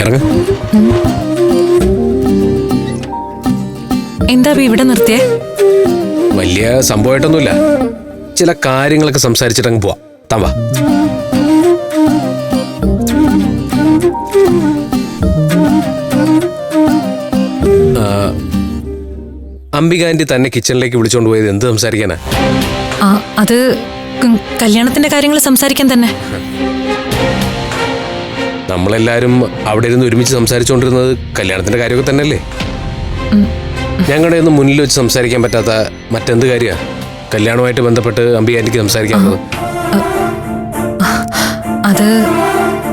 ഇറങ്ങ. എന്താ ഇവിടെ നിർത്തിയേ? വലിയ സംഭവമായിട്ടൊന്നുമില്ല, ചില കാര്യങ്ങളൊക്കെ സംസാരിച്ചിട്ടങ്ങ് പോവാം. താൻ വാ. അംബിക ആന്റി തന്നെ കിച്ചണിലേക്ക് വിളിച്ചോണ്ട് പോയത് എന്ത് സംസാരിക്കാനാ? അത് കല്യാണത്തിന്റെ കാര്യങ്ങൾ സംസാരിക്കാൻ തന്നെ. നമ്മളെല്ലാരും അവിടെ ഇരുന്ന് ഒരുമിച്ച് സംസാരിച്ചുകൊണ്ടിരുന്നത് കല്യാണത്തിന്റെ കാര്യമൊക്കെ തന്നെയല്ലേ? ഞങ്ങളുടെ ഒന്നും മുന്നിൽ വെച്ച് സംസാരിക്കാൻ പറ്റാത്ത മറ്റെന്ത് കാര്യ കല്യാണവുമായിട്ട് ബന്ധപ്പെട്ട് അംബിക ആന്റിക്ക് സംസാരിക്കാനുള്ളത്? അത്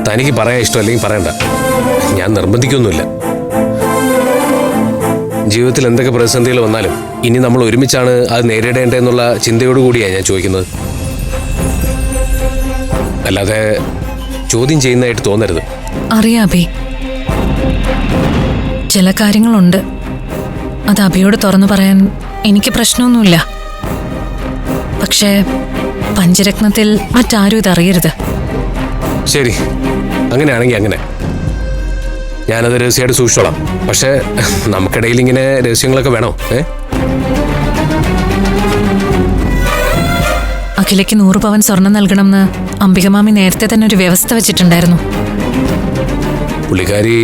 തനിക്ക് പറയാൻ ഇഷ്ടം അല്ലെങ്കിൽ പറയണ്ട, ഞാൻ നിർബന്ധിക്കൊന്നുമില്ല. ജീവിതത്തിൽ എന്തൊക്കെ പ്രതിസന്ധികൾ വന്നാലും ഇനി നമ്മൾ ഒരുമിച്ചാണ് അത് നേരിടേണ്ടതെന്നുള്ള ചിന്തയോടുകൂടിയാണ് ഞാൻ ചോദിക്കുന്നത്. അല്ലാതെ ചോദ്യം ചെയ്യുന്നതായിട്ട് തോന്നരുത്. അറിയാം അഭി, ചില കാര്യങ്ങളുണ്ട്, അത് അഭിയോട് തുറന്നു പറയാൻ എനിക്ക് പ്രശ്നമൊന്നുമില്ല. പക്ഷേ പഞ്ചരത്നത്തിൽ മറ്റാരും ഇതറിയരുത്. ശരി, അങ്ങനെയാണെങ്കിൽ അങ്ങനെ, ഞാനത് രഹസ്യമായിട്ട് സൂക്ഷിച്ചോളാം. പക്ഷെ നമുക്കിടയിൽ ഇങ്ങനെ രഹസ്യങ്ങളൊക്കെ വേണോ? അഖിലയ്ക്ക് 100 പവൻ സ്വർണം നൽകണമെന്ന് അംബികമാമി നേരത്തെ തന്നെ ഒരു വ്യവസ്ഥ വെച്ചിട്ടുണ്ടായിരുന്നു. പുള്ളിക്കാരി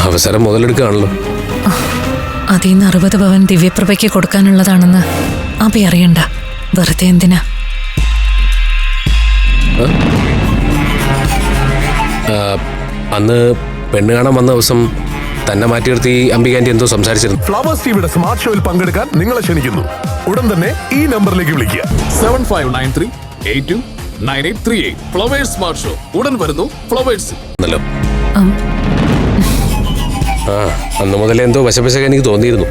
അവസരം മുതലെടുക്കുകയാണല്ലോ. അതിൽ നിന്ന് 60 പവൻ ദിവ്യപ്രഭയ്ക്ക് കൊടുക്കാനുള്ളതാണെന്ന് അഭി അറിയണ്ട. വെറുതെ എന്തിനാ? അന്ന് പെണ്ണ് കാണാൻ വന്ന ദിവസം തന്നെ മാറ്റി നിർത്തി അംബിക ആന്റി എന്തോ സംസാരിച്ചിരുന്നു. ഫ്ലവേഴ്സ് ടിവിയുടെ സ്മാർട്ട് ഷോയിൽ പങ്കെടുക്കാൻ നിങ്ങളെ ക്ഷണിക്കുന്നു. ഉടൻ തന്നെ ഈ നമ്പറിലേക്ക് വിളിക്കുക. 7593829838. ഫ്ലവേഴ്സ് സ്മാർട്ട് ഷോ ഉടൻ വരുന്നു. ഫ്ലവേഴ്സ് അന്ന് മുതലേ എന്തോ വശപശക എനിക്ക് തോന്നിയിരുന്നു.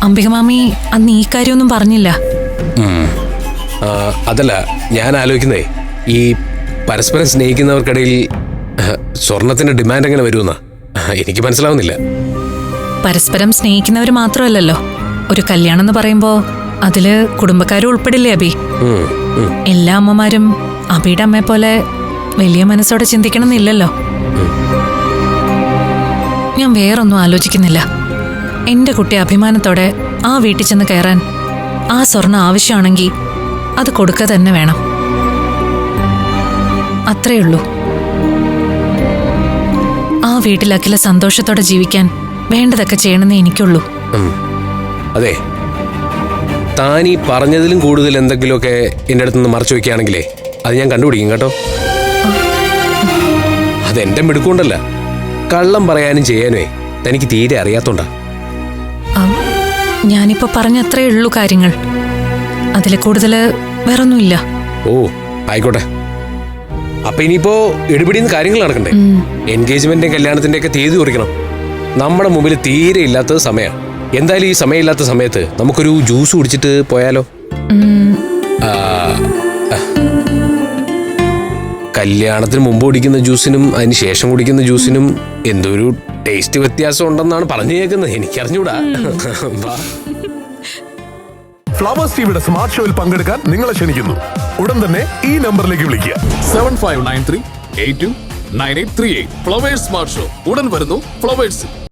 അംബികമാമി അന്ന് ഈ കാര്യമൊന്നും പറഞ്ഞില്ല. അതല്ല, ഞാൻ ആലോചിക്കുന്നേ, ഈ പരസ്പരം സ്നേഹിക്കുന്നവർക്കിടയിൽ സ്വർണത്തിന്റെ ഡിമാൻഡ് എങ്ങനെ വരുമെന്നാ എനിക്ക് മനസ്സിലാവുന്നില്ല. പരസ്പരം സ്നേഹിക്കുന്നവർ മാത്രമല്ലല്ലോ, ഒരു കല്യാണം എന്ന് പറയുമ്പോ അതില് കുടുംബക്കാരും ഉൾപ്പെടില്ലേ അഭി? എല്ലാ അമ്മമാരും അഭിയുടെ അമ്മയെ പോലെ വലിയ മനസ്സോടെ ചിന്തിക്കണമെന്നില്ലല്ലോ. ഞാൻ വേറൊന്നും ആലോചിക്കുന്നില്ല. എന്റെ കുട്ടി അഭിമാനത്തോടെ ആ വീട്ടിൽ ചെന്ന് കയറാൻ ആ സ്വർണം ആവശ്യമാണെങ്കിൽ അത് കൊടുക്കുക തന്നെ വേണം. അത്രയുള്ളൂ. ആ വീട്ടിൽ അഖില സന്തോഷത്തോടെ ജീവിക്കാൻ വേണ്ടതൊക്കെ ചെയ്യണമെന്നേ എനിക്കുള്ളൂ. അതെ, താൻ ഈ പറഞ്ഞതിലും കൂടുതൽ എന്തെങ്കിലുമൊക്കെ എൻ്റെ അടുത്തുനിന്ന് മറച്ചു വെക്കുകയാണെങ്കിലേ അത് ഞാൻ കണ്ടുപിടിക്കും കേട്ടോ. അതെന്റെ മിടുക്കൊണ്ടല്ല, കള്ളം പറയാനും ചെയ്യാനുമേ തനിക്ക് തീരെ അറിയാത്തോണ്ടാ. ഞാനിപ്പോ പറഞ്ഞത്രേ ഉള്ളൂ കാര്യങ്ങൾ, അതിൽ കൂടുതൽ വേറൊന്നുമില്ല. ഓ ആയിക്കോട്ടെ. അപ്പൊ ഇനിയിപ്പോ എടുപിടിന്ന് കാര്യങ്ങൾ നടക്കണ്ടേ? എൻഗേജ്മെന്റിന്റെയും കല്യാണത്തിന്റെയൊക്കെ തീയതി കുറിക്കണം. നമ്മുടെ മുമ്പിൽ തീരെ ഇല്ലാത്തത് സമയമാണ്. എന്തായാലും ഈ സമയമില്ലാത്ത സമയത്ത് നമുക്കൊരു ജ്യൂസ് കുടിച്ചിട്ട് പോയാലോ? കല്യാണത്തിന് മുമ്പ് കുടിക്കുന്ന ജ്യൂസിനും അതിന് ശേഷം കുടിക്കുന്ന ജ്യൂസിനും എന്തോ ഒരു ടേസ്റ്റ് വ്യത്യാസം ഉണ്ടെന്നാണ് പറഞ്ഞു കേൾക്കുന്നത്. എനിക്കറിഞ്ഞൂടാ. ഫ്ലവേഴ്സ് ടിവിയുടെ സ്മാർട്ട് ഷോയിൽ പങ്കെടുക്കാൻ നിങ്ങളെ ക്ഷണിക്കുന്നു. ഉടൻ തന്നെ ഈ നമ്പറിലേക്ക് വിളിക്കുക. 7593829838. ഫ്ലവേഴ്സ് സ്മാർട്ട് ഷോ ഉടൻ വരുന്നു. ഫ്ലവേഴ്സ്.